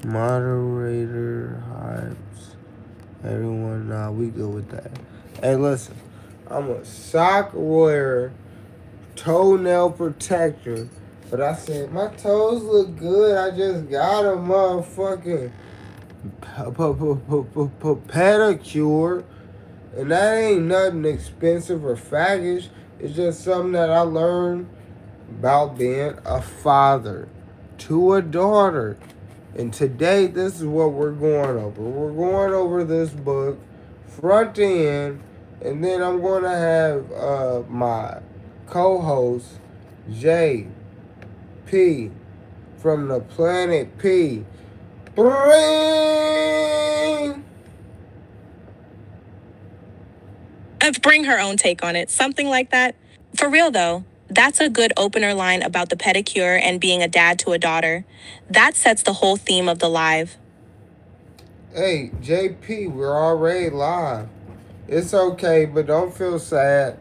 Moderator hypes. Everyone, nah, we good with that. Hey, listen. I'm a sock wearer, toenail protector. But I said, my toes look good. I just got a motherfucking pedicure. And that ain't nothing expensive or faggish. It's just something that I learned about being a father to a daughter. And today, this is what we're going over. We're going over this book, front to end, and then I'm going to have my co-host, J.P. from the planet P. Bring her own take on it, something like that. For real though, that's a good opener line about the pedicure and being a dad to a daughter. That sets the whole theme of the live. Hey, JP, we're already live. It's okay, but don't feel sad.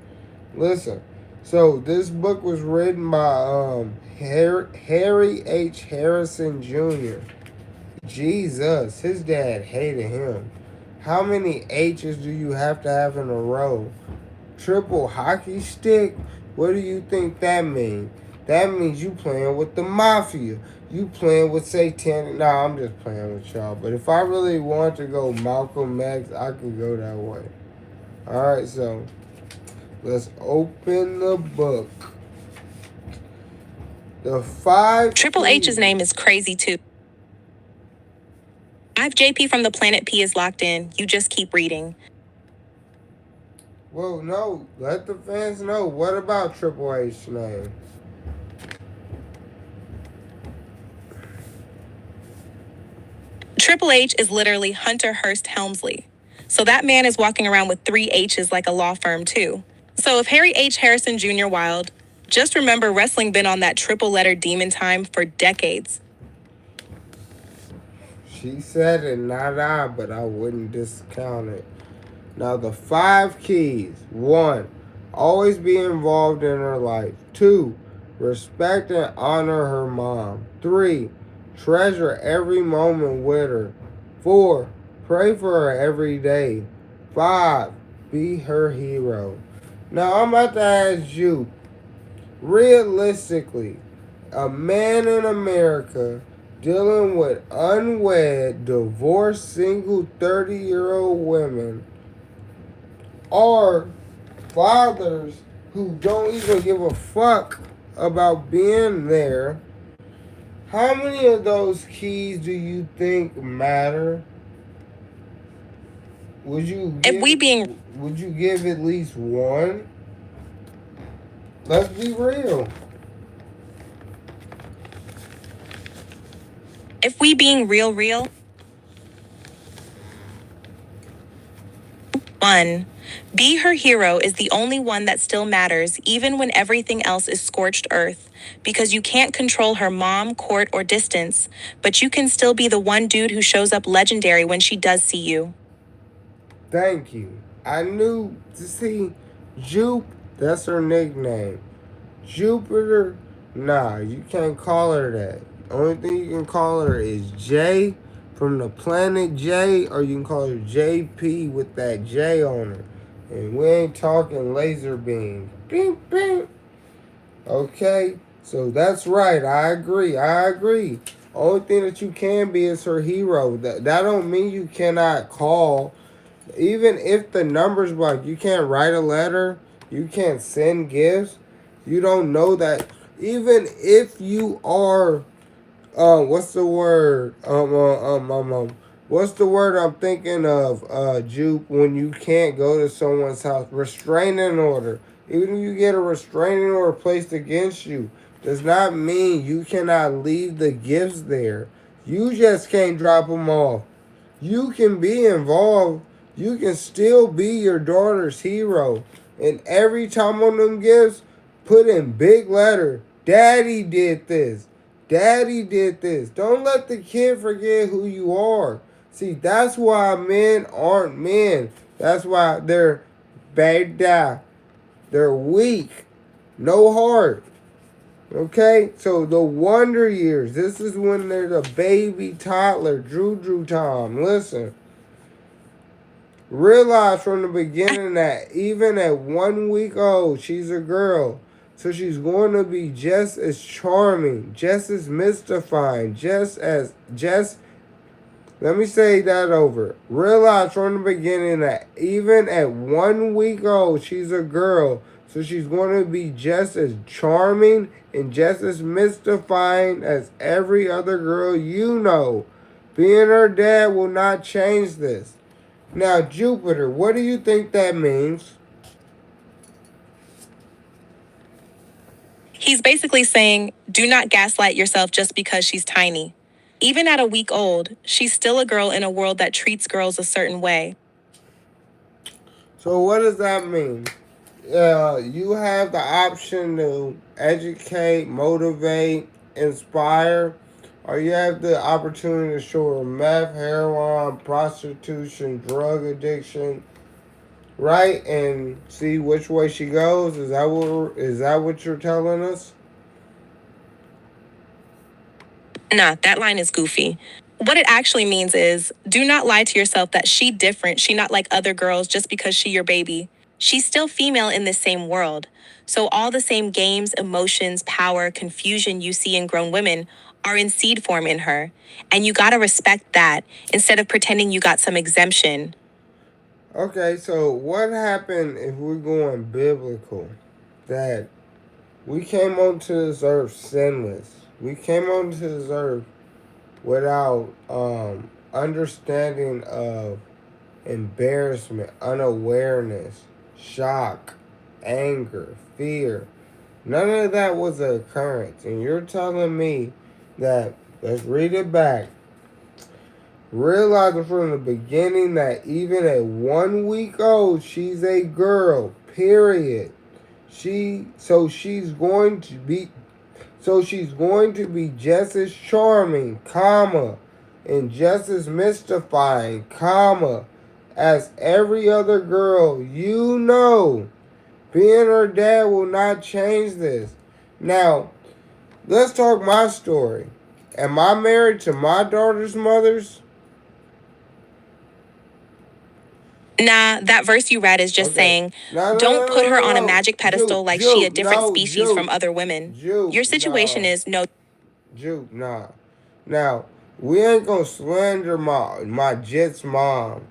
Listen, so this book was written by Harry H. Harrison Jr. Jesus, his dad hated him. How many H's do you have to have in a row? Triple hockey stick? What do you think that means? That means you playing with the mafia. You playing with satanic. Nah, I'm just playing with y'all. But if I really want to go Malcolm X, I could go that way. Alright, so let's open the book. The five Triple H's name is crazy too. I've JP from the planet P is locked in. You just keep reading. Well, no. Let the fans know. What about Triple H's name? Triple H is literally Hunter Hearst Helmsley. So that man is walking around with 3 H's like a law firm too. So if Harry H. Harrison Jr. Wild, just remember wrestling been on that triple letter demon time for decades. She said it, not I, but I wouldn't discount it. Now, the 5 keys. 1. Always be involved in her life. 2. Respect and honor her mom. 3. Treasure every moment with her. 4. Pray for her every day. 5. Be her hero. Now, I'm about to ask you, realistically, a man in America dealing with unwed, divorced, single 30-year-old women are fathers who don't even give a fuck about being there. How many of those keys do you think matter? Would you give at least one? Let's be real. If we being real, 1. Be her hero is the only one that still matters even when everything else is scorched earth. Because you can't control her mom, court, or distance, but you can still be the one dude who shows up legendary when she does see you. Thank you. I knew to see Jupe, that's her nickname. Jupiter, nah, you can't call her that. Only thing you can call her is J from the planet J, or you can call her JP with that J on her. And we ain't talking laser beam. Bing, bing. Okay? So that's right. I agree. Only thing that you can be is her hero. That don't mean you cannot call. Even if the numbers like you can't write a letter, you can't send gifts, you don't know that. Even if you are, what's the word? What's the word I'm thinking of, Jupe? When you can't go to someone's house, restraining order. Even if you get a restraining order placed against you, does not mean you cannot leave the gifts there. You just can't drop them off. You can be involved. You can still be your daughter's hero. And every time on them gifts, put in big letter, Daddy did this. Daddy did this. Don't let the kid forget who you are. See, that's why men aren't men. That's why they're bad. They're weak. No heart. Okay, so the wonder years. This is when they're the baby toddler, Drew time. Listen, realize from the beginning that even at 1 week old, she's a girl. So she's going to be just as charming, just as mystifying, just let me say that over. Realize from the beginning that even at 1 week old, she's a girl. So she's going to be just as charming and just as mystifying as every other girl you know. Being her dad will not change this. Now, Jupiter, what do you think that means? He's basically saying, do not gaslight yourself just because she's tiny. Even at a week old, she's still a girl in a world that treats girls a certain way. So, what does that mean? You have the option to educate, motivate, inspire, or you have the opportunity to show her meth, heroin, prostitution, drug addiction, right? And see which way she goes. Is that what you're telling us? Nah, that line is goofy. What it actually means is, do not lie to yourself that she different, she not like other girls just because she your baby. She's still female in this same world. So all the same games, emotions, power, confusion you see in grown women are in seed form in her. And you gotta respect that instead of pretending you got some exemption. Okay, so what happened if we're going biblical? That we came onto this earth sinless. We came onto this earth without understanding of embarrassment, unawareness, shock, anger, fear. None of that was an occurrence. And you're telling me that, let's read it back. Realizing from the beginning that even at 1 week old, she's a girl, period. She's going to be just as charming, comma, and just as mystifying, comma, as every other girl you know. Being her dad will not change this. Now, let's talk my story. Am I married to my daughter's mothers? Nah, that verse you read is just Okay. saying, No, no, don't no, put no, her no, on a no. magic pedestal like she a different species from other women. Your situation No. is no. Nah. Now, we ain't gonna slander my Jit's mom,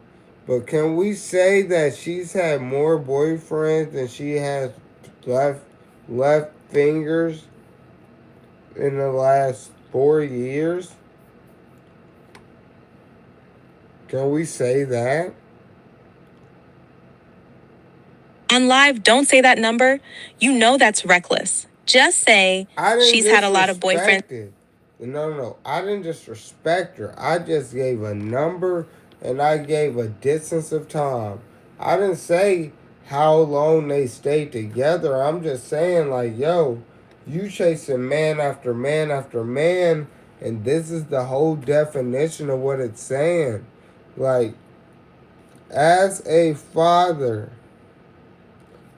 but can we say that she's had more boyfriends than she has left left fingers in the last 4 years? Can we say that? On live, don't say that number. You know that's reckless. Just say, I didn't she's had a lot of boyfriends. disrespect it. No, no, no. I didn't disrespect her. I just gave a number and I gave a distance of time. I didn't say how long they stayed together. I'm just saying, like, yo, you chasing man after man after man, and this is the whole definition of what it's saying. Like, as a father,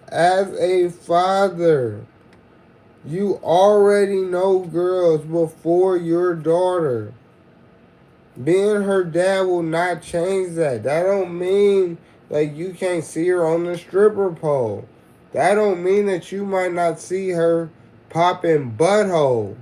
as a father, you already know girls before your daughter. Being her dad will not change that. That don't mean like you can't see her on the stripper pole. That don't mean that you might not see her popping butthole.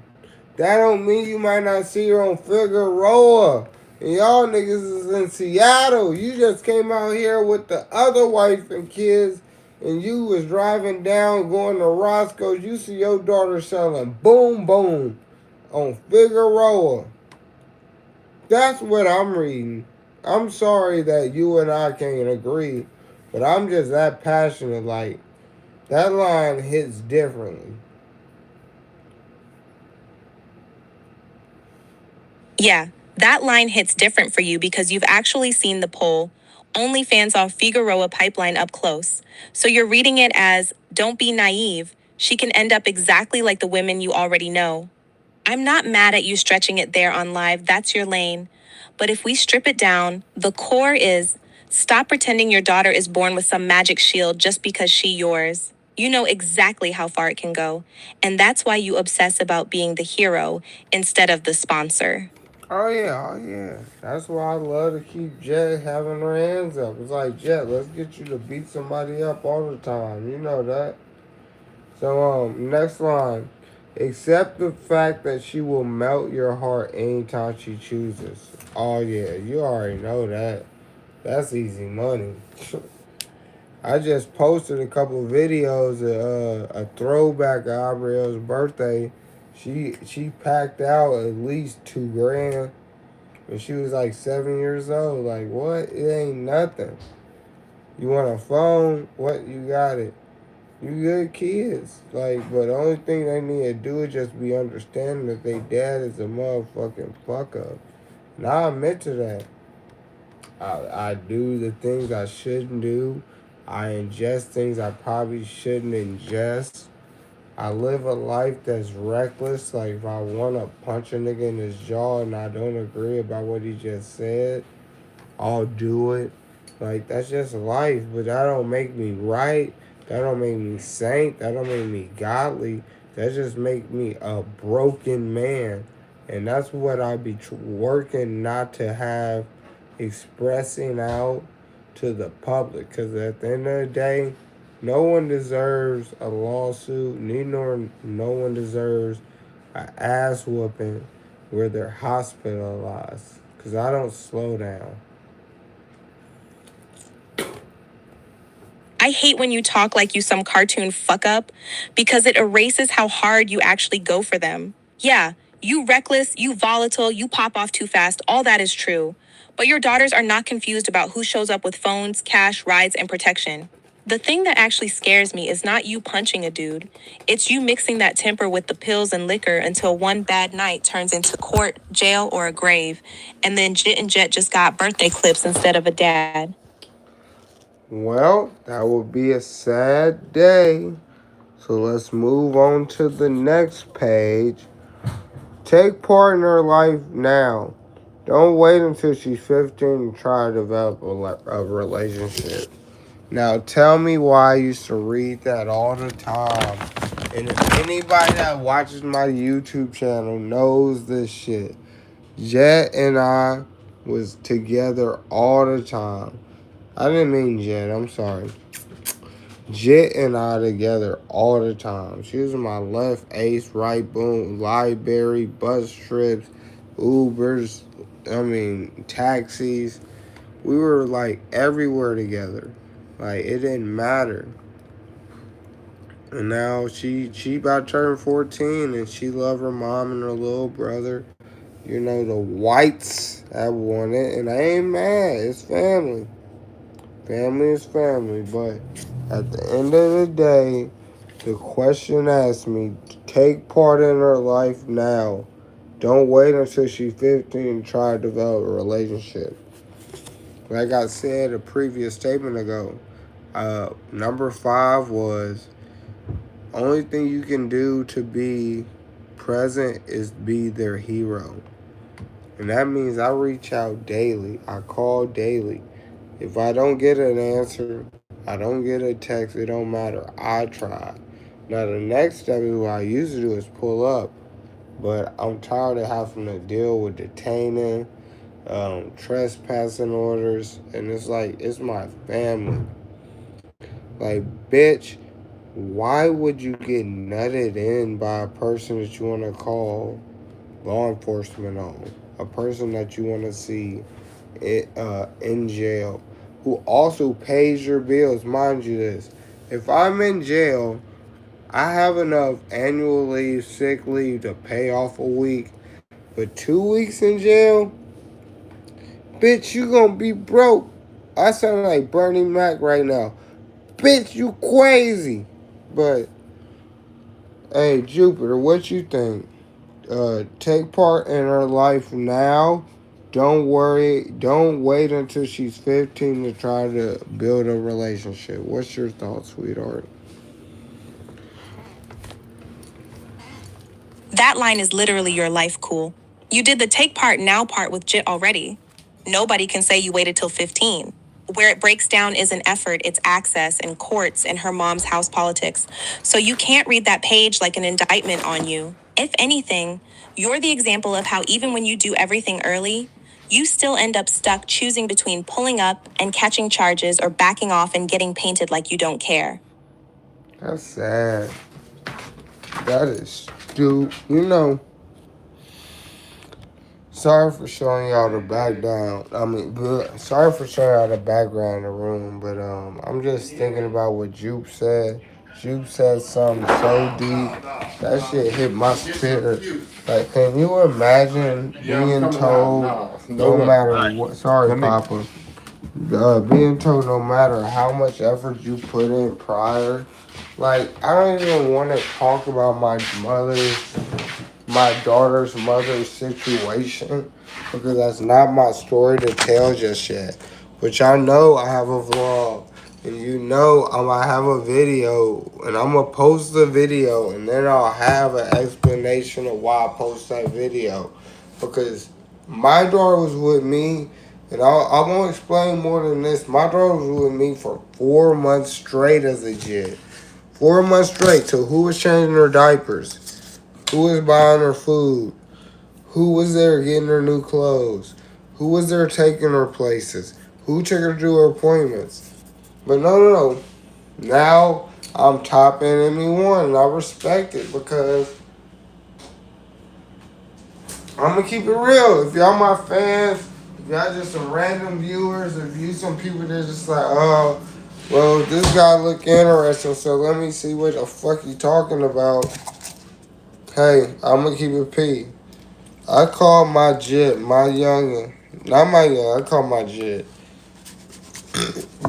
That don't mean you might not see her on Figueroa. And y'all niggas is in Seattle. You just came out here with the other wife and kids, and you was driving down going to Roscoe's. You see your daughter selling boom boom on Figueroa. That's what I'm reading. I'm sorry that you and I can't agree, but I'm just that passionate. Like, that line hits differently. Yeah, that line hits different for you because you've actually seen the poll, OnlyFans off Figueroa pipeline up close. So you're reading it as, don't be naive. She can end up exactly like the women you already know. I'm not mad at you stretching it there on live, that's your lane. But if we strip it down, the core is, stop pretending your daughter is born with some magic shield just because she yours. You know exactly how far it can go, and that's why you obsess about being the hero instead of the sponsor. Oh yeah. That's why I love to keep Jet having her hands up. It's like, Jet, let's get you to beat somebody up all the time. You know that. So next line. Accept the fact that she will melt your heart anytime she chooses. Oh yeah, you already know that. That's easy money. I just posted a couple videos of a throwback of Abriel's birthday. She packed out at least 2 grand when she was like 7 years old. Like what? It ain't nothing. You want a phone? What? You got it. You good kids. Like, but the only thing they need to do is just be understanding that they dad is a motherfucking fuck up. And I admit to that. I do the things I shouldn't do. I ingest things I probably shouldn't ingest. I live a life that's reckless. Like if I want to punch a nigga in his jaw and I don't agree about what he just said, I'll do it. Like that's just life. But that don't make me right. That don't make me saint. That don't make me godly. That just make me a broken man. And that's what I be working not to have expressing out to the public. Because at the end of the day, no one deserves a lawsuit. Neither no one deserves an ass whooping where they're hospitalized. Because I don't slow down. I hate when you talk like you some cartoon fuck up because it erases how hard you actually go for them. Yeah, you reckless, you volatile, you pop off too fast, all that is true. But your daughters are not confused about who shows up with phones, cash, rides, and protection. The thing that actually scares me is not you punching a dude. It's you mixing that temper with the pills and liquor until one bad night turns into court, jail, or a grave. And then Jit and Jet just got birthday clips instead of a dad. Well, that would be a sad day. So let's move on to the next page. Take part in her life now. Don't wait until she's 15 to try to develop a relationship. Now, tell me why I used to read that all the time. And if anybody that watches my YouTube channel knows this shit, Jet and I was together all the time. I didn't mean Jet, I'm sorry. Jet and I together all the time. She was my left ace, right boom, library, bus trips, Ubers, taxis. We were like everywhere together. Like it didn't matter. And now she about to turn 14 and she love her mom and her little brother. You know, the whites that want it. And I ain't mad. It's family. Family is family. But at the end of the day, the question asked me, take part in her life now. Don't wait until she's 15 to try to develop a relationship. Like I said a previous statement ago, number 5 was only thing you can do to be present is be their hero. And that means I reach out daily. I call daily. If I don't get an answer, I don't get a text, it don't matter. I try. Now the next step is what I usually do is pull up. But I'm tired of having to deal with detaining, trespassing orders, and it's like it's my family. Like, bitch, why would you get nutted in by a person that you want to call law enforcement on? A person that you want to see in jail, who also pays your bills. Mind you this, if I'm in jail, I have enough annual leave, sick leave to pay off a week. But 2 weeks in jail, bitch, you gonna be broke. I sound like Bernie Mac right now. Bitch, you crazy. But, hey, Jupiter, what you think? Take part in her life now. Don't worry. Don't wait until she's 15 to try to build a relationship. What's your thoughts, sweetheart? That line is literally your life, cool. You did the take part now part with Jit already. Nobody can say you waited till 15. Where it breaks down isn't effort, it's access and courts and her mom's house politics. So you can't read that page like an indictment on you. If anything, you're the example of how even when you do everything early, you still end up stuck choosing between pulling up and catching charges or backing off and getting painted like you don't care. That's sad. That is stupid. You know, sorry for showing y'all the background. Sorry for showing y'all the background in the room, but I'm just thinking about what Jupe said. Jupe said something so deep. That shit hit my spirit. Like, can you imagine being told no matter what? Sorry, Papa. Being told no matter how much effort you put in prior. Like, I don't even want to talk about my daughter's mother's situation because that's not my story to tell just yet. But y'all know I have a vlog, and you know I'm gonna have a video, and I'm gonna post the video, and then I'll have an explanation of why I post that video. Because my daughter was with me, and I'm gonna explain more than this. My daughter was with me for 4 months straight as a kid. 4 months straight. So who was changing her diapers? Who was buying her food? Who was there getting her new clothes? Who was there taking her places? Who took her to her appointments? But no. Now I'm top enemy one, and I respect it because I'm gonna keep it real. If y'all my fans, if y'all just some random viewers, if you some people that's just like, oh, well, this guy look interesting, so let me see what the fuck he talking about. Hey, I'm gonna keep it P. I call my jit, my youngin', not my young, I call my jit.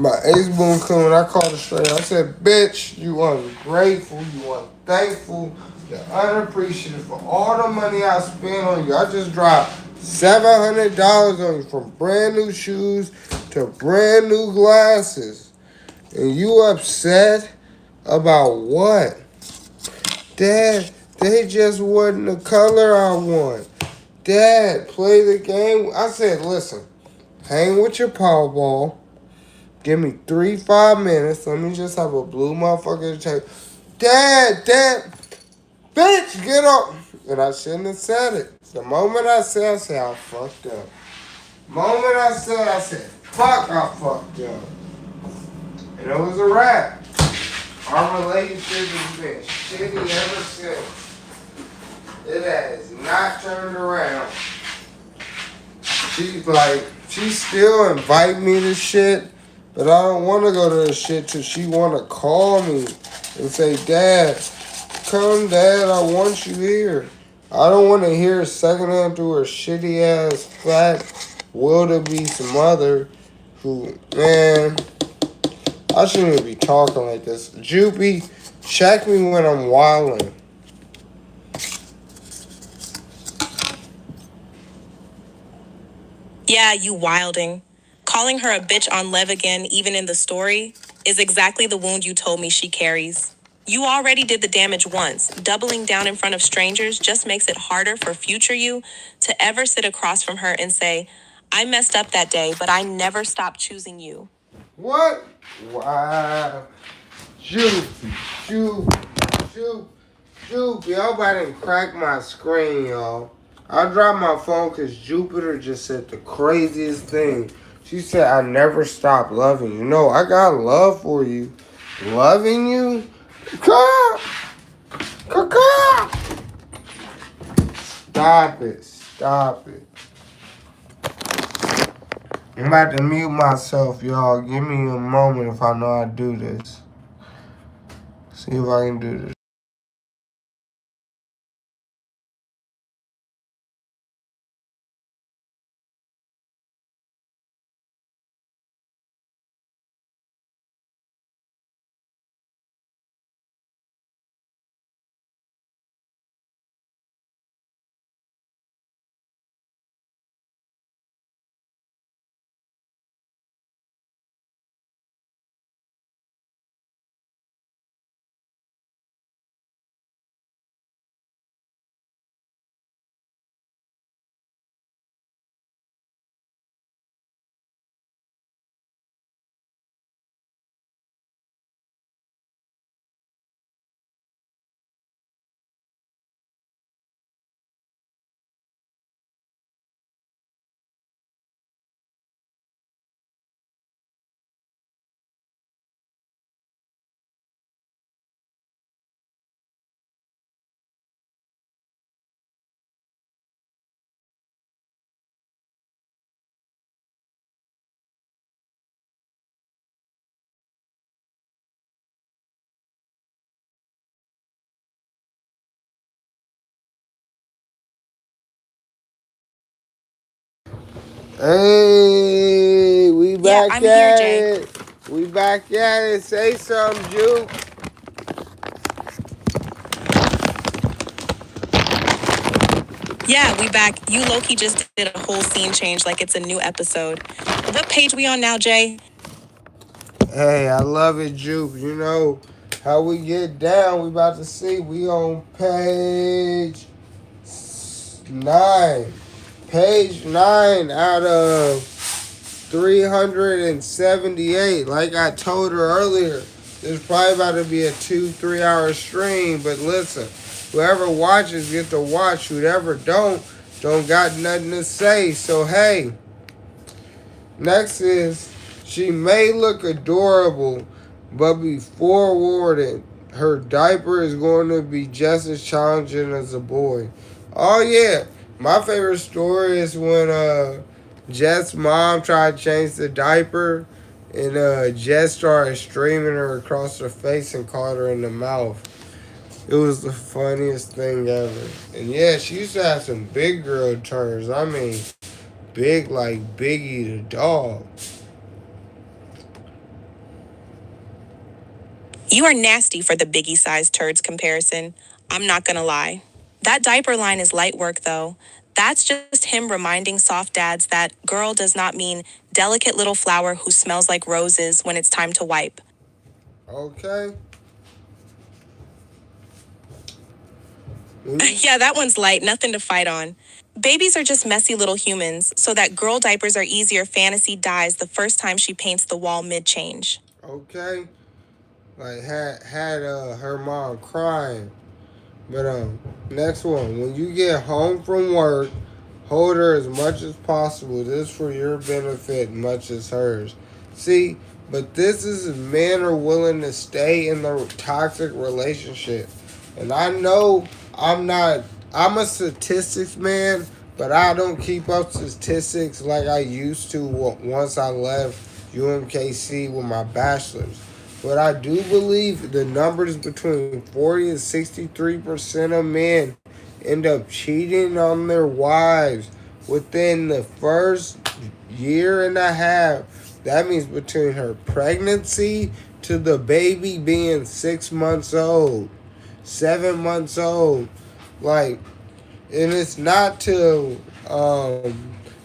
My ace boom coon, I called it straight. I said, bitch, you ungrateful, you unthankful, you're unappreciative for all the money I spent on you. I just dropped $700 on you from brand new shoes to brand new glasses. And you upset about what? Dad, they just wasn't the color I want. Dad, play the game. I said, listen, hang with your power ball. Give me 5 minutes. Let me just have a blue motherfucker to take. Dad, bitch, get up. And I shouldn't have said it. The moment I said, I fucked up. The moment I said, fuck, I fucked up. And it was a wrap. Our relationship has been shitty ever since. It has not turned around. She still invite me to shit, but I don't want to go to the shit till she want to call me and say, Dad, come, Dad, I want you here. I don't want to hear secondhand through her shitty ass, fat, wildebeest mother who, man, I shouldn't even be talking like this. Jupy, check me when I'm wilding. Yeah, you wilding. Calling her a bitch on Lev again, even in the story, is exactly the wound you told me she carries. You already did the damage once. Doubling down in front of strangers just makes it harder for future you to ever sit across from her and say, I messed up that day, but I never stopped choosing you. What? Wow. Shoot. Y'all about to crack my screen, y'all. I dropped my phone because Jupiter just said the craziest thing. She said, I never stopped loving you. No, I got love for you. Loving you? Stop it. I'm about to mute myself, y'all. Give me a moment if I know how to do this. See if I can do this. Hey, we Yeah, back I'm here, at Jay. it. We back at it. Say something, Juke. Yeah, we back. You Loki just did a whole scene change like it's a new episode. What page we on now, Jay? Hey, I love it, Juke. You know how we get down. We about to see. We on page 9. Page 9 out of 378. Like I told her earlier, there's probably about to be a 2-3 hour stream. But listen, whoever watches get to watch. Whoever don't got nothing to say. So hey, next is she may look adorable, but be forewarned, her diaper is going to be just as challenging as a boy. Oh yeah, my favorite story is when Jess' mom tried to change the diaper, and Jess started streaming her across her face and caught her in the mouth. It was the funniest thing ever. And yeah, she used to have some big girl turns. I mean, big like Biggie the dog. You are nasty for the biggie sized turds comparison. I'm not gonna lie. That diaper line is light work, though. That's just him reminding soft dads that girl does not mean delicate little flower who smells like roses when it's time to wipe. Okay. Yeah, that one's light, nothing to fight on. Babies are just messy little humans, so that girl diapers are easier fantasy dies the first time she paints the wall mid change. Okay. Like had her mom crying. But next one. When you get home from work, hold her as much as possible. This for your benefit, much as hers. See, but this is if men are willing to stay in the toxic relationship. And I know I'm a statistics man, but I don't keep up statistics like I used to once I left UMKC with my bachelor's. But I do believe the numbers between 40 and 63% of men end up cheating on their wives within the first year and a half. That means between her pregnancy to the baby being 6 months old, 7 months old. Like, and it's not to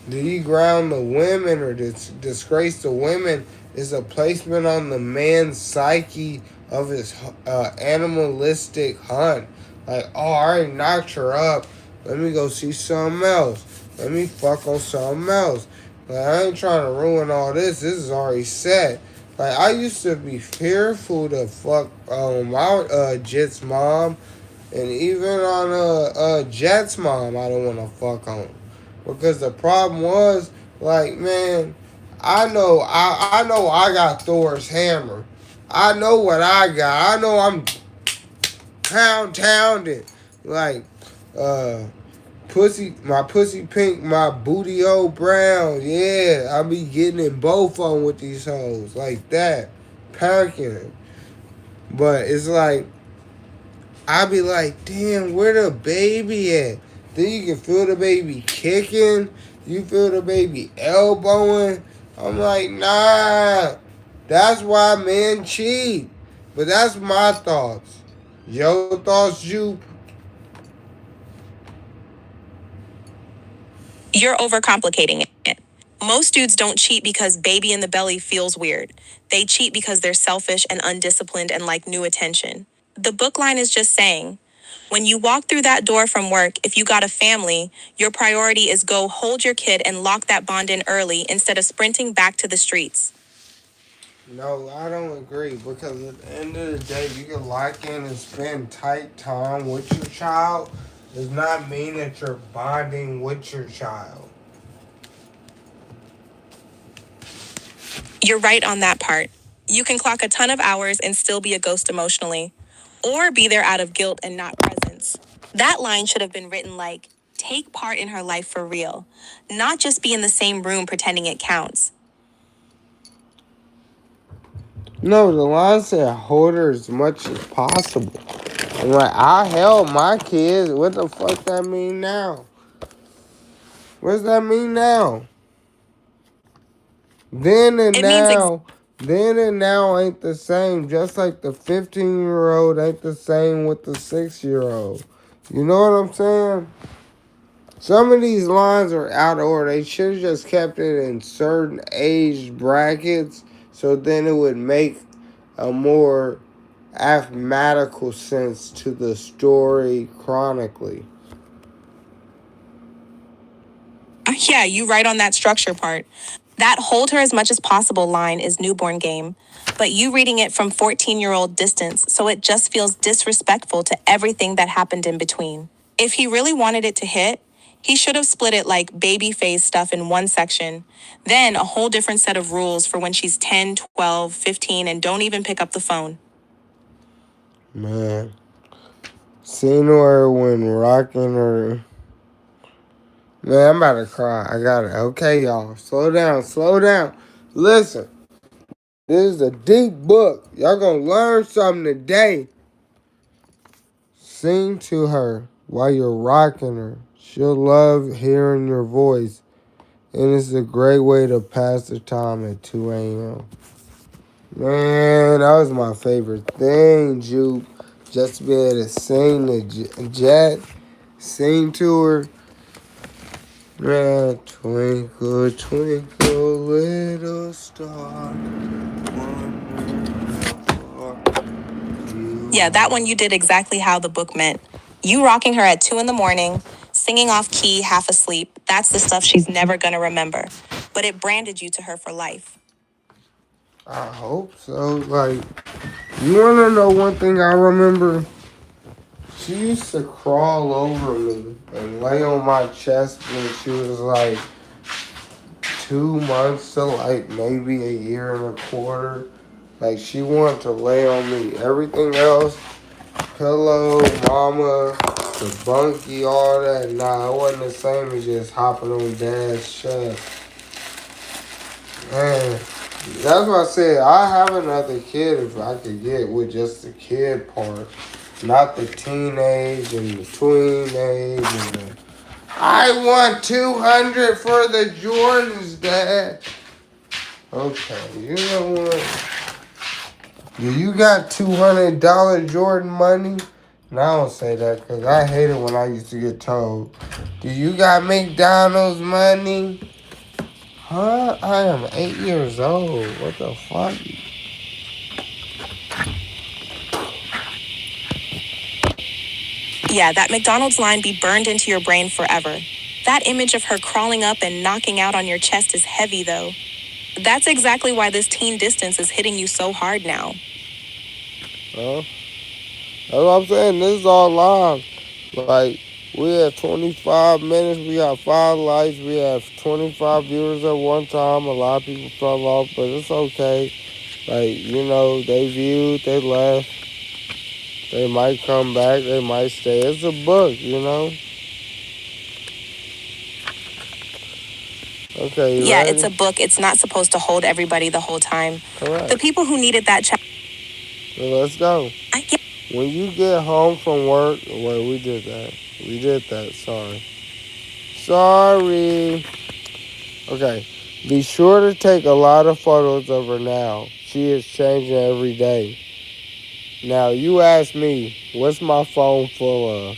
deground the women or disgrace the women. It's a placement on the man's psyche of his animalistic hunt. Like, oh, I already knocked her up. Let me go see something else. Let me fuck on something else. Like, I ain't trying to ruin all this. This is already set. Like, I used to be fearful to fuck my Jit's mom, and even on Jet's mom, I don't want to fuck on. Because the problem was, like, man, I know I got Thor's hammer. I know what I got. I know I'm pounded. Like, uh, my pussy pink, my booty old brown. Yeah, I be getting in both of them with these hoes. Like that. Packing. But it's like, I be like, damn, where the baby at? Then you can feel the baby kicking. You feel the baby elbowing. I'm like, nah. That's why men cheat. But that's my thoughts. Your thoughts, you? You're overcomplicating it. Most dudes don't cheat because baby in the belly feels weird. They cheat because they're selfish and undisciplined and like new attention. The book line is just saying, when you walk through that door from work, if you got a family, your priority is go hold your kid and lock that bond in early instead of sprinting back to the streets. No, I don't agree because at the end of the day, you can lock in and spend tight time with your child. Does not mean that you're bonding with your child. You're right on that part. You can clock a ton of hours and still be a ghost emotionally, or be there out of guilt and not presence. That line should have been written like, take part in her life for real, not just be in the same room pretending it counts. No, the line said hold her as much as possible. I'm like, I held my kids. What the fuck that mean now? What does that mean now? Then and It means then and now ain't the same. Just like the 15-year-old ain't the same with the 6-year-old. You know what I'm saying? Some of these lines are out of order. They should have just kept it in certain age brackets, so then it would make a more mathematical sense to the story chronically. Yeah, you right on that structure part. That hold her as much as possible line is newborn game, but you reading it from 14-year-old distance, so it just feels disrespectful to everything that happened in between. If he really wanted it to hit, he should have split it like baby phase stuff in one section, then a whole different set of rules for when she's 10, 12, 15, and don't even pick up the phone. Man, seen her when rocking her. Man, I'm about to cry. I got it. Okay, y'all. Slow down. Slow down. Listen, this is a deep book. Y'all gonna learn something today. Sing to her while you're rocking her. She'll love hearing your voice. And it's a great way to pass the time at 2 a.m. Man, that was my favorite thing, Jupe. Just to be able to sing to Jet, sing to her. Man, twinkle, twinkle, little star. Yeah, that one you did exactly how the book meant. You rocking her at 2 in the morning, singing off key, half asleep. That's the stuff she's never gonna remember. But it branded you to her for life. I hope so. Like, you want to know one thing I remember? She used to crawl over me and lay on my chest when she was like 2 months to like maybe a year and a quarter. Like, she wanted to lay on me. Everything else, pillow, mama, the bunkie, all that. Nah, it wasn't the same as just hopping on dad's chest. Man, that's why I said I have another kid if I could get with just the kid part. Not the teenage and the tween age and the I want 200 for the Jordans, Dad. Okay, you know what? Do you got $200 Jordan money? And I don't say that because I hate it when I used to get told, do you got McDonald's money? Huh? I am 8 years old. What the fuck? Yeah, that McDonald's line be burned into your brain forever. That image of her crawling up and knocking out on your chest is heavy, though. That's exactly why this teen distance is hitting you so hard now. Huh? That's what I'm saying. This is all live. Like, we have 25 minutes. We got 5 likes. We have 25 viewers at one time. A lot of people fell off, but it's okay. Like, you know, they viewed, they left. They might come back. They might stay. It's a book, you know? Okay, you Yeah, it's ready? a book. It's not supposed to hold everybody the whole time. The Correct. people who needed that So let's go. I get. When you get home from work, wait, we did that. We did that. Sorry. Sorry. Okay. Be sure to take a lot of photos of her now. She is changing every day. Now, you ask me, what's my phone full of?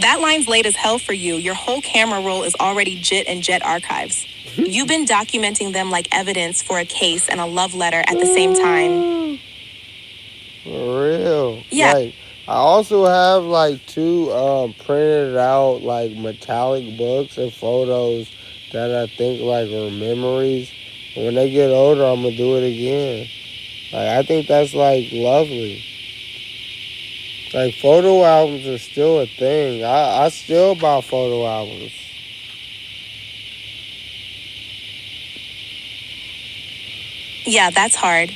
That line's late as hell for you. Your whole camera roll is already JIT and JET archives. You've been documenting them like evidence for a case and a love letter at the same time. For real. Yeah, Like, I also have like 2 printed out like metallic books and photos that I think like are memories. When they get older, I'm gonna do it again. Like, I think that's like lovely. Like, photo albums are still a thing. I still buy photo albums. yeah, that's hard.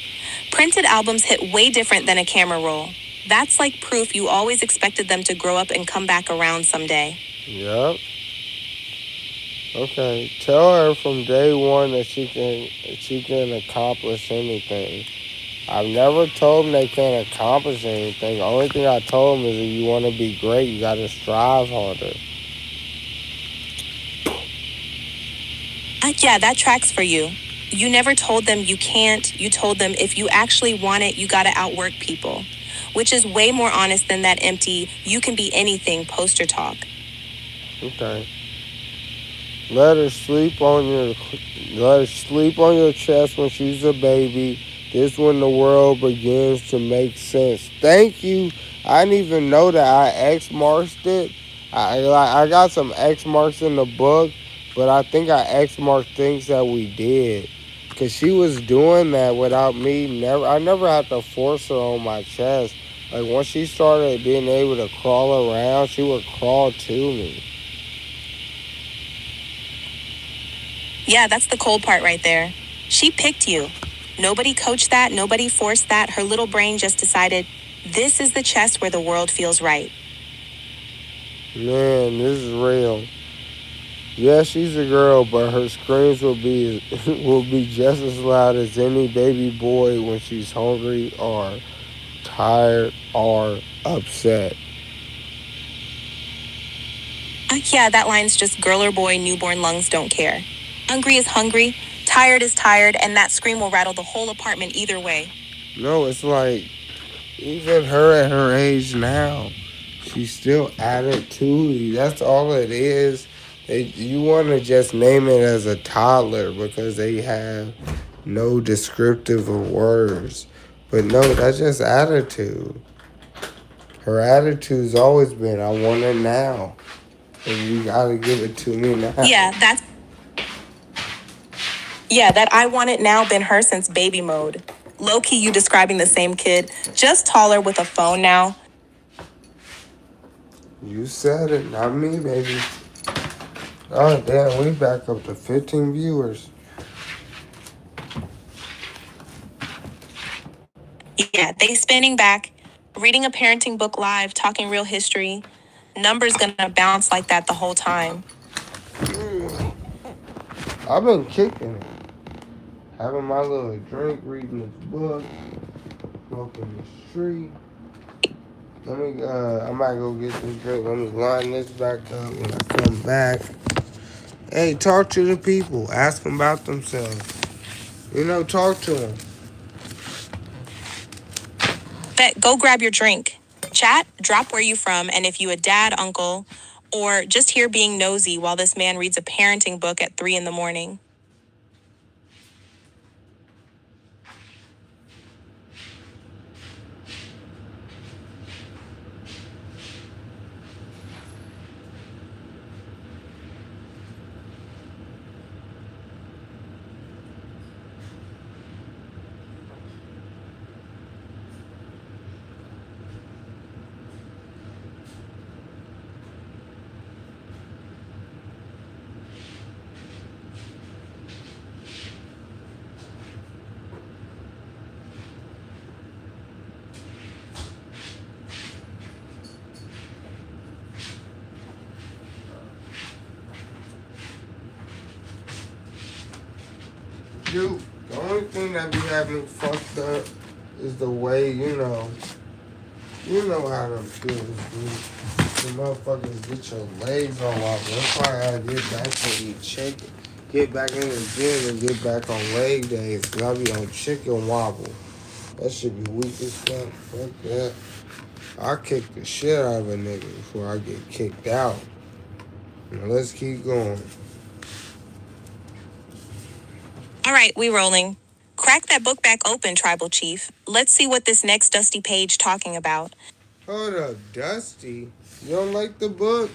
Printed albums hit way different than a camera roll. That's like proof you always expected them to grow up and come back around someday. Yep. Okay. Tell her from day one that she can accomplish anything. I've never told them they can't accomplish anything. The only thing I told them is if you want to be great, you got to strive harder. Yeah, that tracks for you. You never told them you can't. You told them if you actually want it, you gotta outwork people. Which is way more honest than that empty, you can be anything poster talk. Okay. Let her sleep on your let her sleep on your chest when she's a baby. This when the world begins to make sense. Thank you. I didn't even know that I X marked it. I got some X marks in the book, but I think I X marked things that we did. Cause she was doing that without me. I never had to force her on my chest. Like once she started being able to crawl around, she would crawl to me. Yeah, that's the cold part right there. She picked you. Nobody coached that, nobody forced that. Her little brain just decided, this is the chest where the world feels right. Man, this is real. Yeah, she's a girl, but her screams will be will be just as loud as any baby boy when she's hungry or tired or upset. Yeah, that line's just girl or boy, newborn lungs don't care. Hungry is hungry, tired is tired, and that scream will rattle the whole apartment either way. No, it's like even her at her age now, she's still attitude. That's all it is. You want to just name it as a toddler because they have no descriptive of words. But no, that's just attitude. Her attitude's always been, I want it now. And you gotta give it to me now. Yeah, that I want it now been her since baby mode. Low key, you describing the same kid, just taller with a phone now. You said it, not me, baby. Oh, damn, we back up to 15 viewers. Yeah, they spinning back, reading a parenting book live, talking real history. Numbers gonna bounce like that the whole time. I've been kicking it. Having my little drink, reading this book, smoking the street. I might go get this drink. Let me line this back up when I come back. Hey, talk to the people. Ask them about themselves. Talk to them. Bet, go grab your drink. Chat, drop where you from, and if you a dad, uncle, or just here being nosy while this man reads a parenting book at 3 in the morning. Dude, the only thing that be having fucked up is the way, you know how them feels, dude. The motherfuckers get your legs all off. That's why I gotta get back to eat chicken. Get back in the gym and get back on leg days. Cause I be on chicken wobble. That should be weak as fuck. Fuck that. I kick the shit out of a nigga before I get kicked out. Now let's keep going. All right, we rolling. Crack that book back open, tribal chief. Let's see what this next dusty page talking about. Hold up, Dusty. You don't like the book?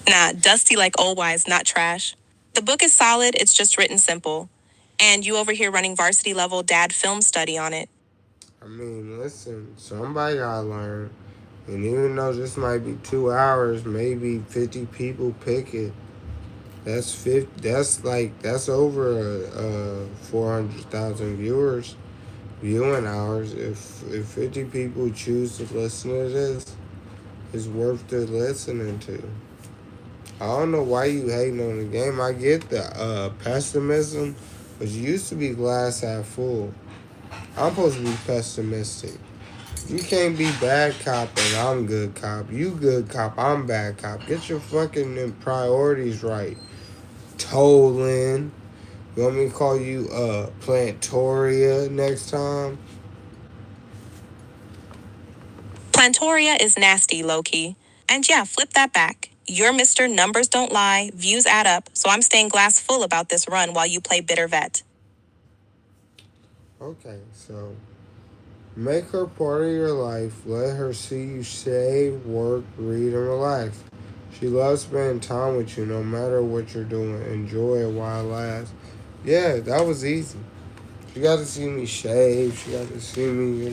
Nah, dusty like old wise, not trash. The book is solid, it's just written simple. And you over here running varsity level dad film study on it. I mean, listen, somebody gotta learn. And even though this might be 2 hours, maybe 50 people pick it. That's 50. That's over 400,000 viewing hours. If 50 people choose to listen to this, it's worth it listening to. I don't know why you hating on the game. I get the pessimism, but you used to be glass half full. I'm supposed to be pessimistic. You can't be bad cop and I'm good cop. You good cop, I'm bad cop. Get your fucking priorities right. Tolan. You want me to call you Plantoria next time? Plantoria is nasty, low-key. And yeah, flip that back. You're Mr. Numbers Don't Lie, views add up, so I'm staying glass full about this run while you play bitter vet. Okay, so make her part of your life. Let her see you save, work, read, and relax. She loves spending time with you no matter what you're doing. Enjoy it while it lasts. Yeah, that was easy. She got to see me shave. She got to see me,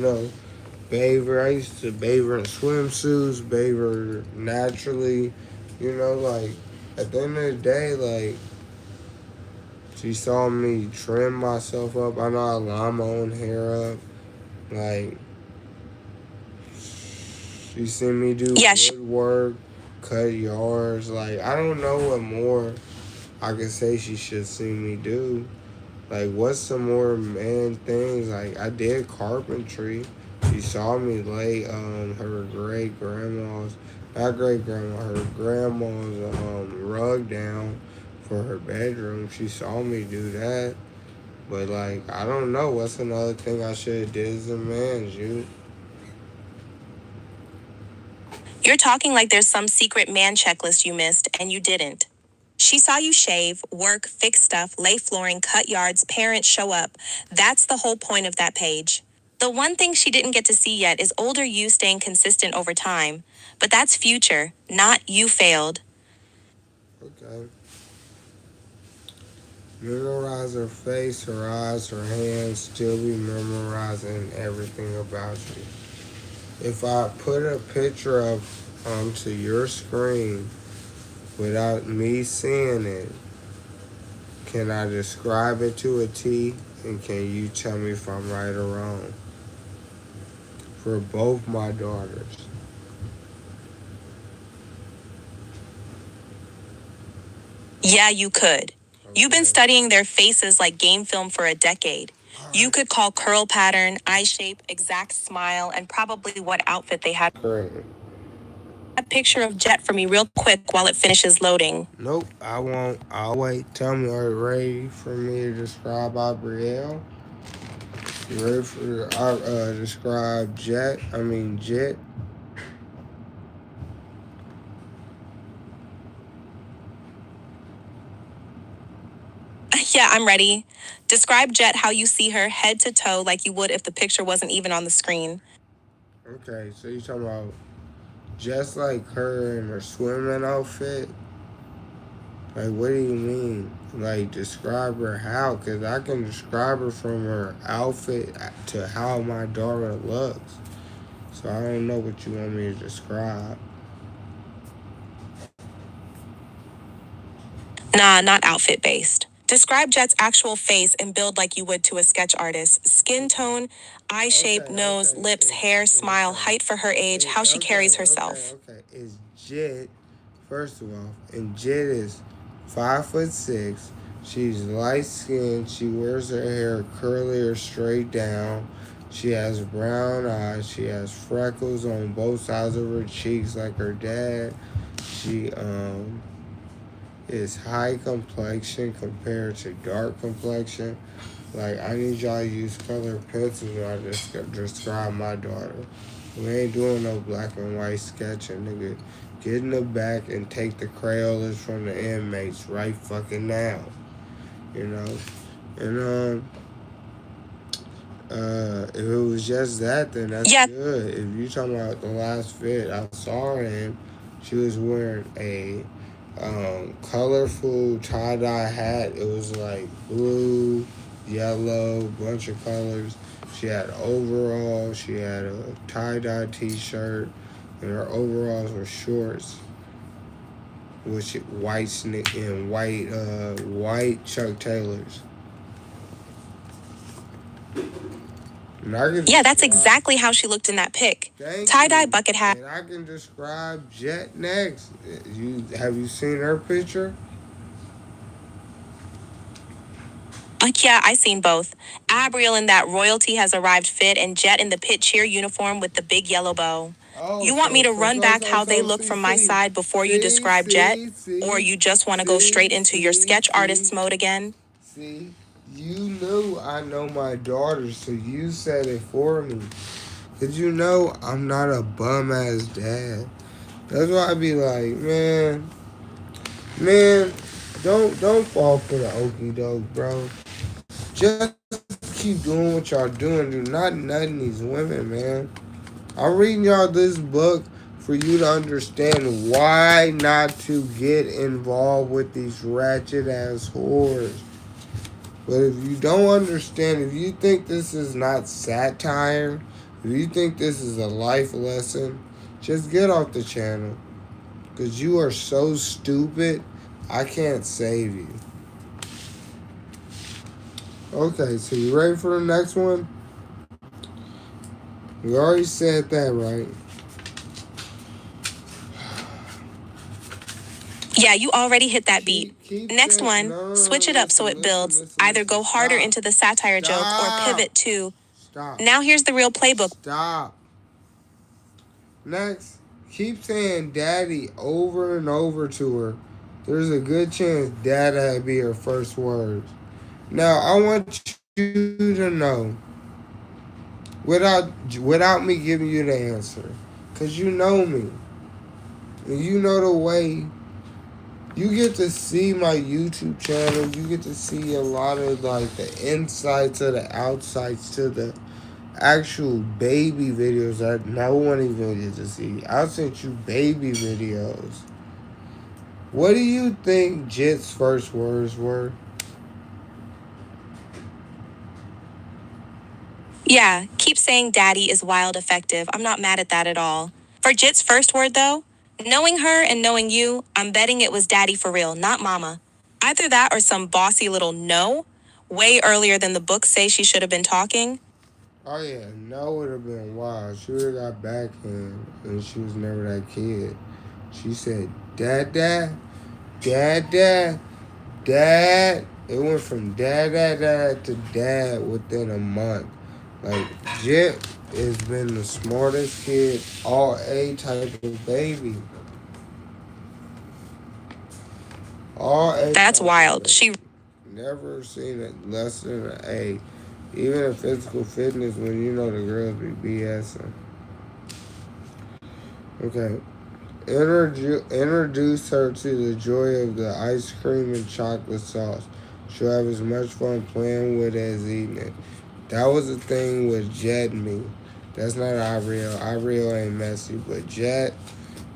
bathe her. I used to bathe her in swimsuits, bathe her naturally. Like, at the end of the day, like, she saw me trim myself up. I know I line my own hair up. Like, she seen me do woodwork, cut yards. Like, I don't know what more I could say she should see me do. Like, what's some more man things? Like, I did carpentry. She saw me lay her great grandma's, not great grandma, her grandma's rug down for her bedroom. She saw me do that. But like, I don't know. What's another thing I should have did as a man, Jude? You're talking like there's some secret man checklist you missed, and you didn't. She saw you shave, work, fix stuff, lay flooring, cut yards, parents show up. That's the whole point of that page. The one thing she didn't get to see yet is older you staying consistent over time. But that's future, not you failed. Okay. Memorize her face, her eyes, her hands. Still be memorizing everything about you. If I put a picture up onto your screen without me seeing it, can I describe it to a T? And can you tell me if I'm right or wrong? For both my daughters. Yeah, you could. You've been studying their faces like game film for a decade. You could call curl pattern, eye shape, exact smile, and probably what outfit they had. Great. A picture of Jet for me real quick while it finishes loading. Nope, I won't. I'll wait. Tell me, are you ready for me to describe Abrielle? You ready for describe Jet? Jet. Yeah, I'm ready. Describe Jet how you see her head to toe like you would if the picture wasn't even on the screen. Okay, so you talking about just like her in her swimming outfit? Like, what do you mean? Like, describe her how? Because I can describe her from her outfit to how my daughter looks. So I don't know what you want me to describe. Nah, not outfit based. Describe Jet's actual face and build like you would to a sketch artist. Skin tone, eye shape, nose, lips, hair, smile, height for her age, how she carries herself. Okay. Is Jet, first of all, and Jet is 5'6". She's light skinned. She wears her hair curly or straight down. She has brown eyes. She has freckles on both sides of her cheeks like her dad. She is high complexion compared to dark complexion. Like, I need y'all to use colored pencils when I describe my daughter. We ain't doing no black and white sketching, nigga. Get in the back and take the Crayolas from the inmates right fucking now. And if it was just that, then that's good. If you talking about the last fit I saw her in, she was wearing a colorful tie-dye hat. It was like blue, yellow, bunch of colors. She had overalls. She had a tie-dye t-shirt, and her overalls were shorts, with white and white Chuck Taylors. Yeah, that's exactly how she looked in that pic. Tie-dye bucket hat. And I can describe Jet next. Have you seen her picture? Yeah, I seen both. Abriel in that royalty has arrived fit, and Jet in the pit cheer uniform with the big yellow bow. Oh, You want me to run back how they look see, from my side before you describe Jet? Or you just want to go straight into your sketch artist mode again? See, you knew I know my daughter, so you said it for me. Did you know I'm not a bum ass dad? That's why I be like, man, don't fall for the okie doke, bro. Just keep doing what y'all doing. Do not nutting these women, man. I'm reading y'all this book for you to understand why not to get involved with these ratchet ass whores. But if you don't understand, if you think this is not satire, if you think this is a life lesson, just get off the channel. Because you are so stupid, I can't save you. Okay, so you ready for the next one? We already said that, right? Yeah, you already hit that beat. Keep Next saying, one, no, switch it up so it builds. Either go harder into the satire joke or pivot to. Stop. Now here's the real playbook. Stop. Next, keep saying daddy over and over to her. There's a good chance dada be her first words. Now, I want you to know, without me giving you the answer, because you know me, and you know the way. You get to see my YouTube channel. You get to see a lot of like the insights or the outsides to the actual baby videos that no one even gets to see. I sent you baby videos. What do you think Jit's first words were? Yeah, keep saying daddy is wild effective. I'm not mad at that at all. For Jit's first word though, knowing her and knowing you, I'm betting it was daddy for real, not mama. Either that or some bossy little no, way earlier than the books say she should have been talking. Oh yeah, no would have been wild. She would have got backhand, and she was never that kid. She said, "Dad, dad, dad, dad, dad." It went from dad to dad within a month. Like Jit has been the smartest kid, all A type of baby. All A. That's wild. She Never seen it less than an A. Even in physical fitness, when you know the girls be BSing. Okay. Introduce her to the joy of the ice cream and chocolate sauce. She'll have as much fun playing with it as eating it. That was the thing with Jet and me. That's not Iriel. Iriel ain't messy, but Jet,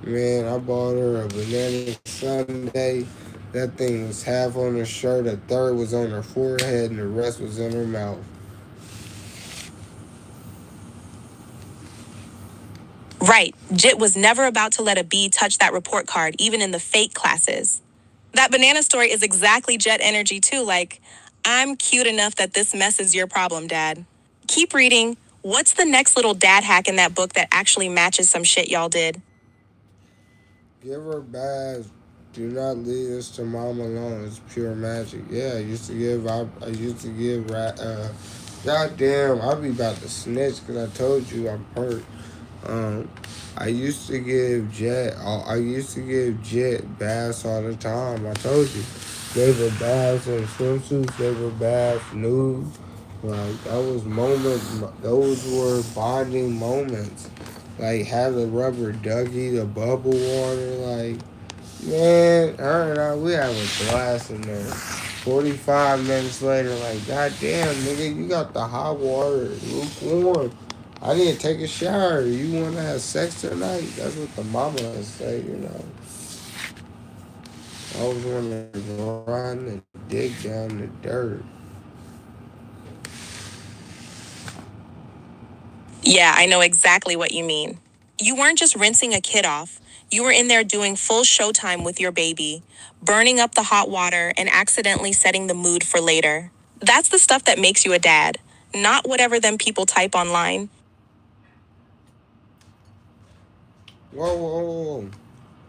man, I bought her a banana sundae. That thing was half on her shirt, a third was on her forehead, and the rest was in her mouth. Right. Jit was never about to let a bee touch that report card, even in the fake classes. That banana story is exactly Jet energy, too. Like, I'm cute enough that this mess is your problem, Dad. Keep reading. What's the next little dad hack in that book that actually matches some shit y'all did? Give her baths. Do not leave this to mom alone. It's pure magic. Yeah, I used to give, goddamn, I'll be about to snitch because I told you I'm hurt. Um, I used to give Jet baths all the time. I told you. Gave her baths in swimsuits, gave her baths nude. Like, those were bonding moments. Like, have the rubber ducky, the bubble water, like, man, her and I, we have a blast in there. 45 minutes later, like, goddamn, nigga, you got the hot water, lukewarm. I need to take a shower. You want to have sex tonight? That's what the mama say, you know. I was want to grind and dig down the dirt. Yeah, I know exactly what you mean. You weren't just rinsing a kid off. You were in there doing full showtime with your baby, burning up the hot water and accidentally setting the mood for later. That's the stuff that makes you a dad, not whatever them people type online. Whoa, whoa, whoa.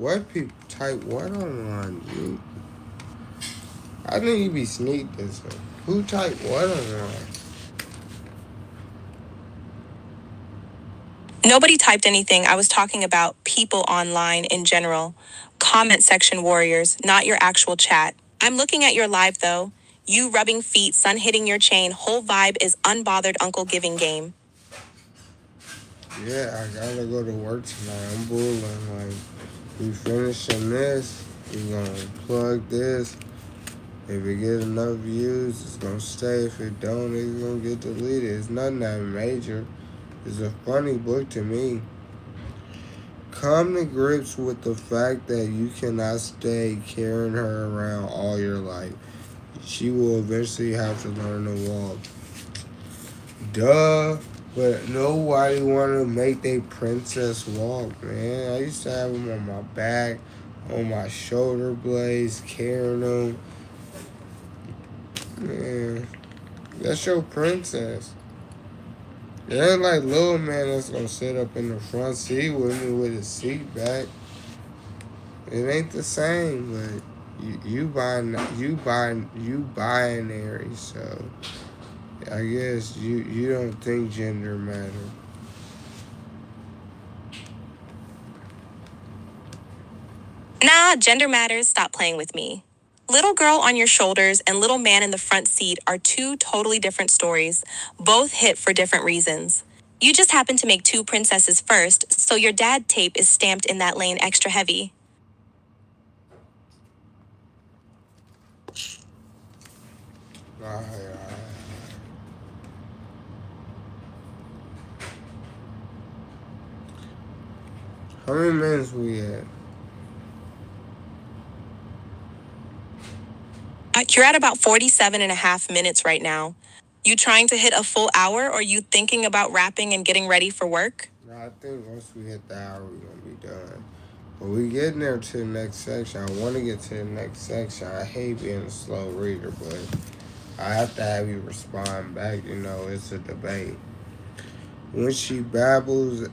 What people type what online, dude? I think you be sneak dissing. Who typed what online? Nobody typed anything. I was talking about people online in general. Comment section warriors, not your actual chat. I'm looking at your live though. You rubbing feet, sun hitting your chain, whole vibe is unbothered uncle giving game. Yeah, I gotta go to work tonight. I'm bullying. Like, we finishing this. We gonna plug this. If it get enough views, it's gonna stay. If it don't, it's gonna get deleted. It's nothing that major. It's a funny book to me. Come to grips with the fact that you cannot stay carrying her around all your life. She will eventually have to learn to walk. Duh. But nobody want to make their princess walk, man. I used to have them on my back, on my shoulder blades, carrying them. Man, that's your princess. It ain't like little man that's gonna sit up in the front seat with me with his seat back. It ain't the same, but you binary, so I guess you don't think gender matter. Nah, gender matters, stop playing with me. Little girl on your shoulders and little man in the front seat are two totally different stories. Both hit for different reasons. You just happen to make two princesses first, so your dad tape is stamped in that lane extra heavy. Alright. How many minutes we at? You're at about 47 and a half minutes right now. You trying to hit a full hour or you thinking about wrapping and getting ready for work? No, I think once we hit the hour, we're gonna be done. But we getting there to the next section. I want to get to the next section. I hate being a slow reader, but I have to have you respond back. You know, it's a debate. When she babbles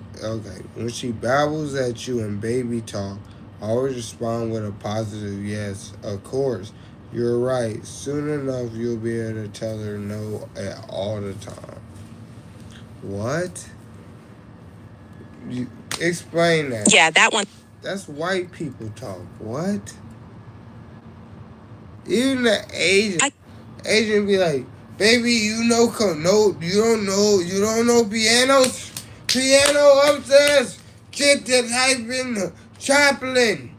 at you in baby talk, always respond with a positive yes. Of course, you're right. Soon enough, you'll be able to tell her no at all the time. What? You explain that. Yeah, that one. That's white people talk. What? Even the Asian be like, baby, you don't know piano upstairs. Get the type in the Chaplin.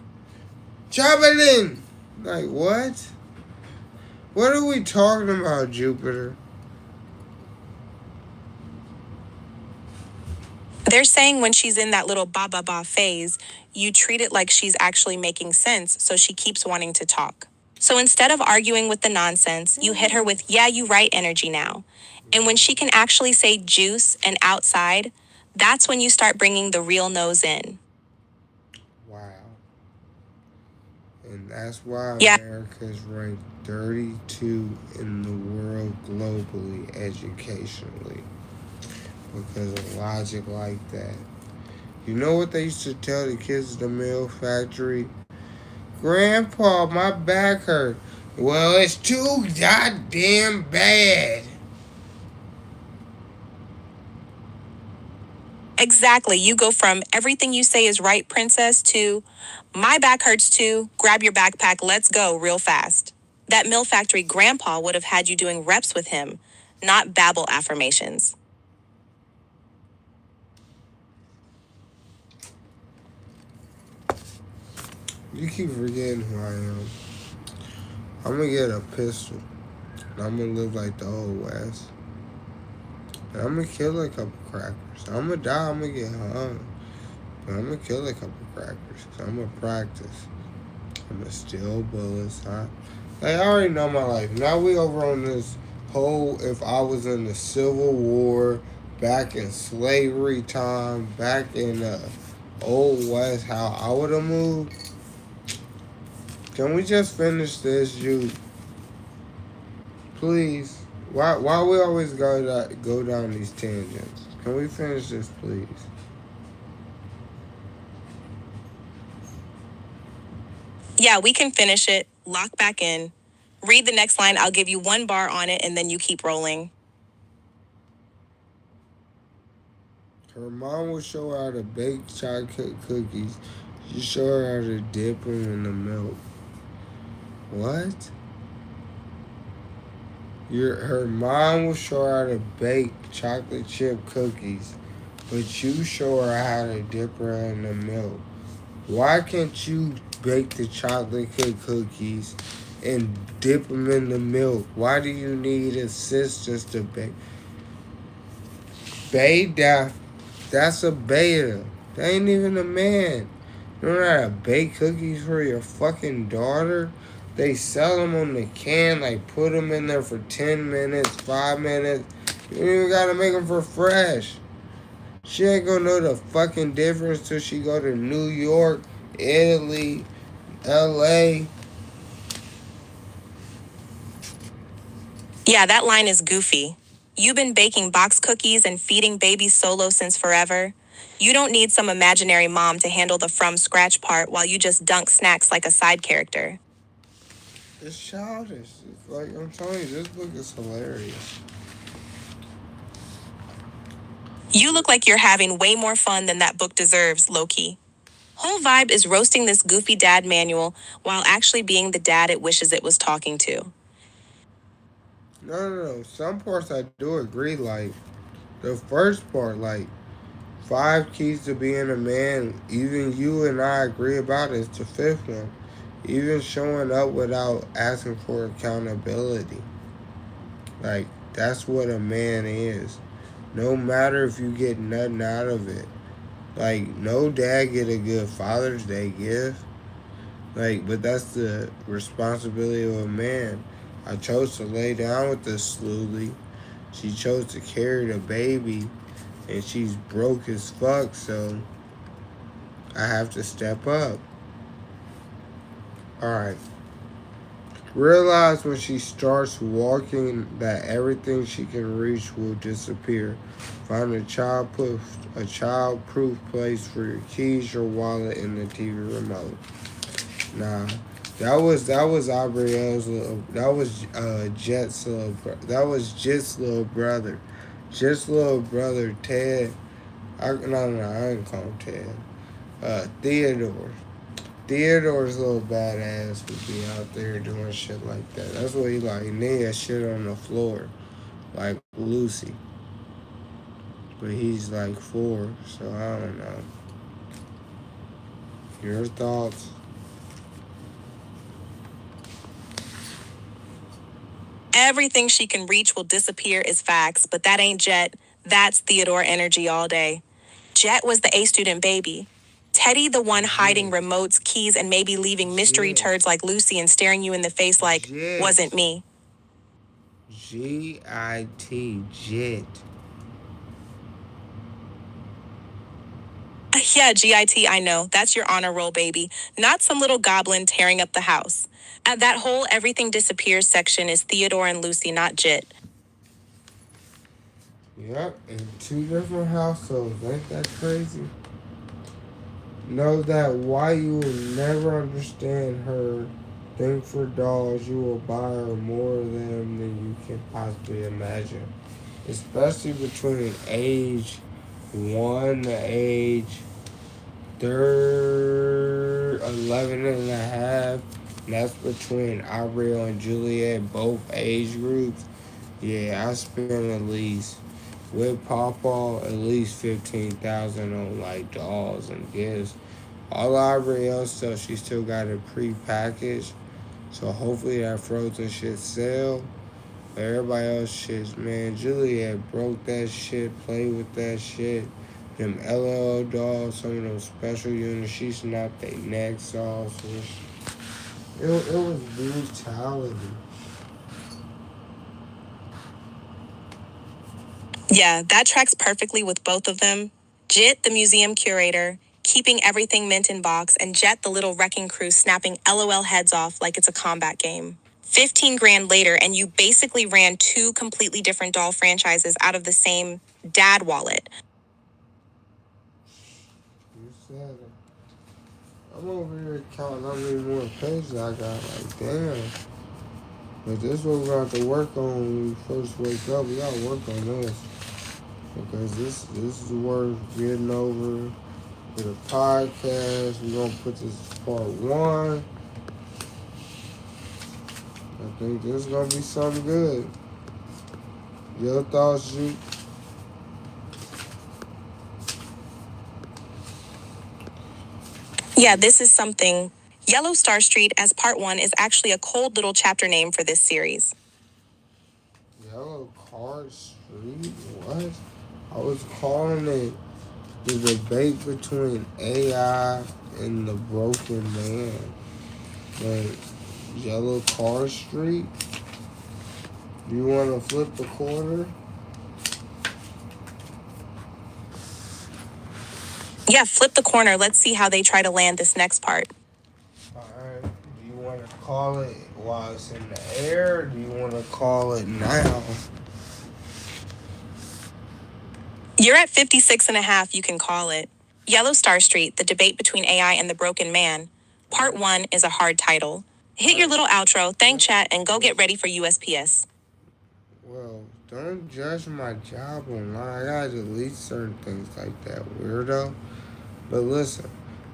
Like, what? What are we talking about, Jupiter? They're saying when she's in that little ba phase, you treat it like she's actually making sense, so she keeps wanting to talk. So instead of arguing with the nonsense, you hit her with, yeah, you right energy now. And when she can actually say juice and outside, that's when you start bringing the real nose in. Wow. And that's why Yeah. America's ranked 32 in the world globally, educationally. Because of logic like that. You know what they used to tell the kids at the mill factory? Grandpa, my back hurt. Well, it's too goddamn bad. Exactly. You go from everything you say is right, princess, to my back hurts too, grab your backpack, let's go real fast. That mill factory grandpa would have had you doing reps with him, not babble affirmations. You keep forgetting who I am. I'm gonna get a pistol. And I'm gonna live like the old West. And I'm gonna kill a couple crackers. I'm gonna die, I'm gonna get hung. But I'm gonna kill a couple crackers. Cause I'm gonna practice. I'm gonna steal bullets. I already know my life. Now we over on this whole, if I was in the Civil War, back in slavery time, back in the old West, how I would have moved. Can we just finish this, you? Please. Why we always go down these tangents? Can we finish this, please? Yeah, we can finish it, lock back in. Read the next line. I'll give you one bar on it, and then you keep rolling. Her mom will show her how to bake chocolate cookies. She show her how to dip them in the milk. What? Her mom will show her how to bake chocolate chip cookies, but you show her how to dip her in the milk. Why can't you bake the chocolate cake cookies and dip them in the milk? Why do you need assistance to bake? Beta, that's a beta. That ain't even a man. You don't know how to bake cookies for your fucking daughter? They sell them on the can, like put them in there for 10 minutes, 5 minutes. You don't even gotta make them for fresh. She ain't gonna know the fucking difference till she go to New York, Italy, LA. Yeah, that line is goofy. You've been baking box cookies and feeding babies solo since forever. You don't need some imaginary mom to handle the from scratch part while you just dunk snacks like a side character. It's childish. It's like, I'm telling you, this book is hilarious. You look like you're having way more fun than that book deserves, Loki. Whole vibe is roasting this goofy dad manual while actually being the dad it wishes it was talking to. No. Some parts I do agree. Like, the first part, like, 5 keys to being a man, even you and I agree about it. It's the fifth one. Even showing up without asking for accountability. Like, that's what a man is. No matter if you get nothing out of it. Like, no dad get a good Father's Day gift. Like, but that's the responsibility of a man. I chose to lay down with this slowly. She chose to carry the baby, and she's broke as fuck, so I have to step up. Alright. Realize when she starts walking that everything she can reach will disappear. Find a child-proof place for your keys, your wallet, and the TV remote. Nah, that was Abriel's little. That was Jet's little. That was Jet's little brother. Jet's little brother Ted. No, I didn't call him Ted. Theodore. Theodore's little badass would be out there doing shit like that. That's what he like. And then he had shit on the floor, like Lucy. But he's like 4, so I don't know. Your thoughts? Everything she can reach will disappear is facts, but that ain't Jet. That's Theodore energy all day. Jet was the A student baby. Teddy, the one hiding Jet. remotes, keys, and maybe leaving mystery Jet. turds like Lucy and staring you in the face like, wasn't Jet. me. G-I-T. Jet. Yeah, GIT, I know. That's your honor roll, baby. Not some little goblin tearing up the house. That whole everything disappears section is Theodore and Lucy, not Jit. Yep, in 2 different households. Ain't that crazy? Know that why you will never understand her. Think for dolls, you will buy her more of them than you can possibly imagine. Especially between age 1 to age 11 and a half. And that's between Abriel and Juliet, both age groups. Yeah, I spent at least with Pawpaw at least 15,000 on like dolls and gifts. All Abriel stuff she still got it pre-packaged, so hopefully that frozen shit sell. But everybody else shit, man, Juliet broke that shit, played with that shit. Them LL dolls, some of those special units, she snapped their necks off. It was brutality. Yeah, that tracks perfectly with both of them. Jit, the museum curator, keeping everything mint in box, and Jet, the little wrecking crew, snapping LOL heads off like it's a combat game. 15 grand later, and you basically ran 2 completely different doll franchises out of the same dad wallet. You said it. I'm over here counting how many more pages I got. Like, damn. But this one we got to work on when we first wake up. We gotta work on this. Because this is worth getting over for the podcast. We're gonna put this as part one. I think this is gonna be something good. Your thoughts, Juke? Yeah, this is something. Yellow Star Street as part one is actually a cold little chapter name for this series. Yellow Card Street? What? I was calling it the debate between AI and the broken man. But Yellow Car Street? You want to flip the quarter? Yeah, flip the corner. Let's see how they try to land this next part. Alright. Do you want to call it while it's in the air? Or do you want to call it now? You're at 56.5, you can call it. Yellow Star Street, the debate between AI and the broken man. Part one is a hard title. Hit your little outro, thank chat, and go get ready for USPS. Well, don't judge my job online. I gotta delete certain things like that, weirdo. But listen,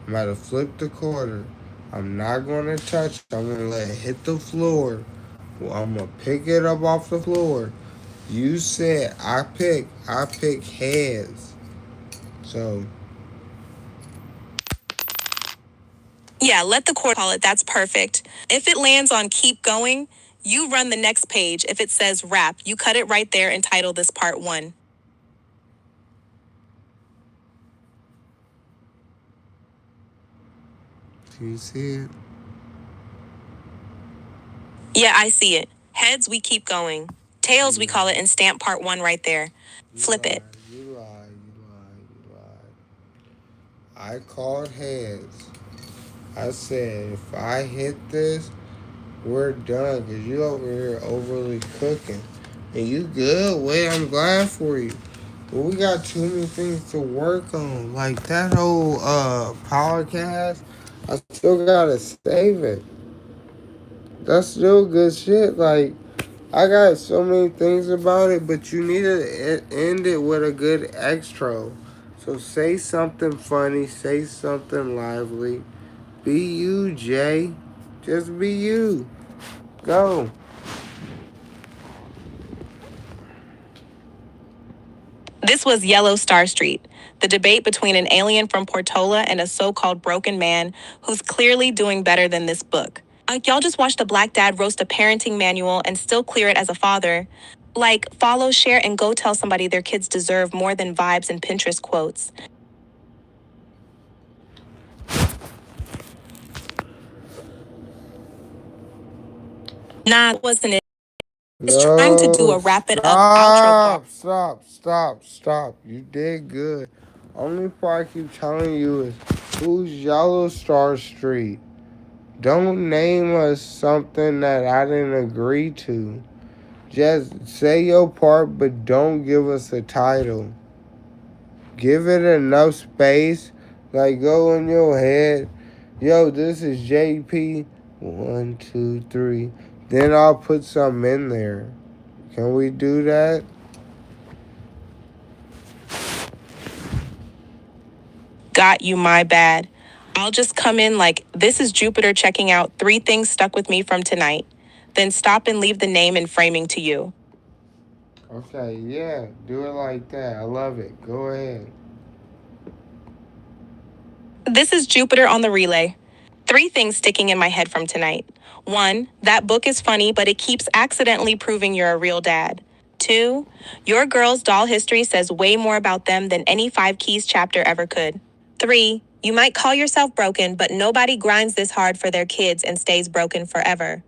I'm about to flip the quarter. I'm not gonna touch it. I'm gonna let it hit the floor. Well, I'm gonna pick it up off the floor. You said I pick heads. So Yeah, let the court call it, that's perfect. If it lands on keep going, you run the next page. If it says wrap, you cut it right there and title this part one. do you see it? Yeah, I see it. Heads, we keep going. Tails, we call it, and stamp part one right there. Flip it. You lied. I called heads. I said if I hit this, we're done. Cause you over here overly cooking. And you good, wait, I'm glad for you. But we got too many things to work on. Like that whole podcast, I still gotta save it. That's still good shit. Like I got so many things about it, but you need to end it with a good extra. So say something funny, say something lively. Be you, Jay. Just be you. Go. This was Yellow Star Street, the debate between an alien from Portola and a so-called broken man who's clearly doing better than this book. Y'all just watched a black dad roast a parenting manual and still clear it as a father. Like, follow, share, and go tell somebody their kids deserve more than vibes and Pinterest quotes. Nah, it wasn't it. It's trying to do No, a wrap it up outro part. stop. You did good. Only part I keep telling you is who's Yellow Star Street. Don't name us something that I didn't agree to. Just say your part, but don't give us a title. Give it enough space. Like, go in your head. Yo, this is JP. 1, 2, 3. Then I'll put something in there. Can we do that? Got you, my bad. I'll just come in like, this is Jupiter checking out 3 things stuck with me from tonight. Then stop and leave the name and framing to you. Okay, yeah. Do it like that. I love it. Go ahead. This is Jupiter on the relay. 3 things sticking in my head from tonight. 1, that book is funny, but it keeps accidentally proving you're a real dad. 2, your girl's doll history says way more about them than any 5 Keys chapter ever could. 3, you might call yourself broken, but nobody grinds this hard for their kids and stays broken forever.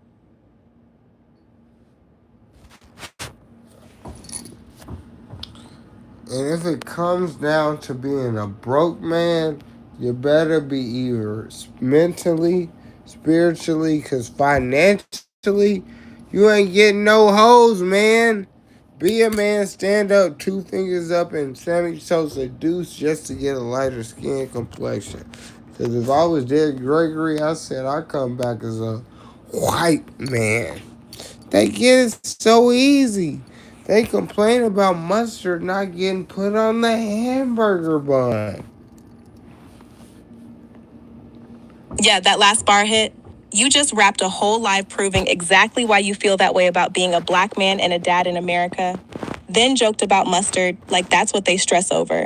And if it comes down to being a broke man, you better be either mentally, spiritually, because financially, you ain't getting no hoes, man. Be a man, stand up, 2 fingers up, and Sammy Sosa deuce just to get a lighter skin complexion. Because if I was Derek Gregory, I said I'd come back as a white man. They get it so easy. They complain about mustard not getting put on the hamburger bun. Yeah, that last bar hit. You just rapped a whole live proving exactly why you feel that way about being a black man and a dad in America. Then joked about mustard like that's what they stress over.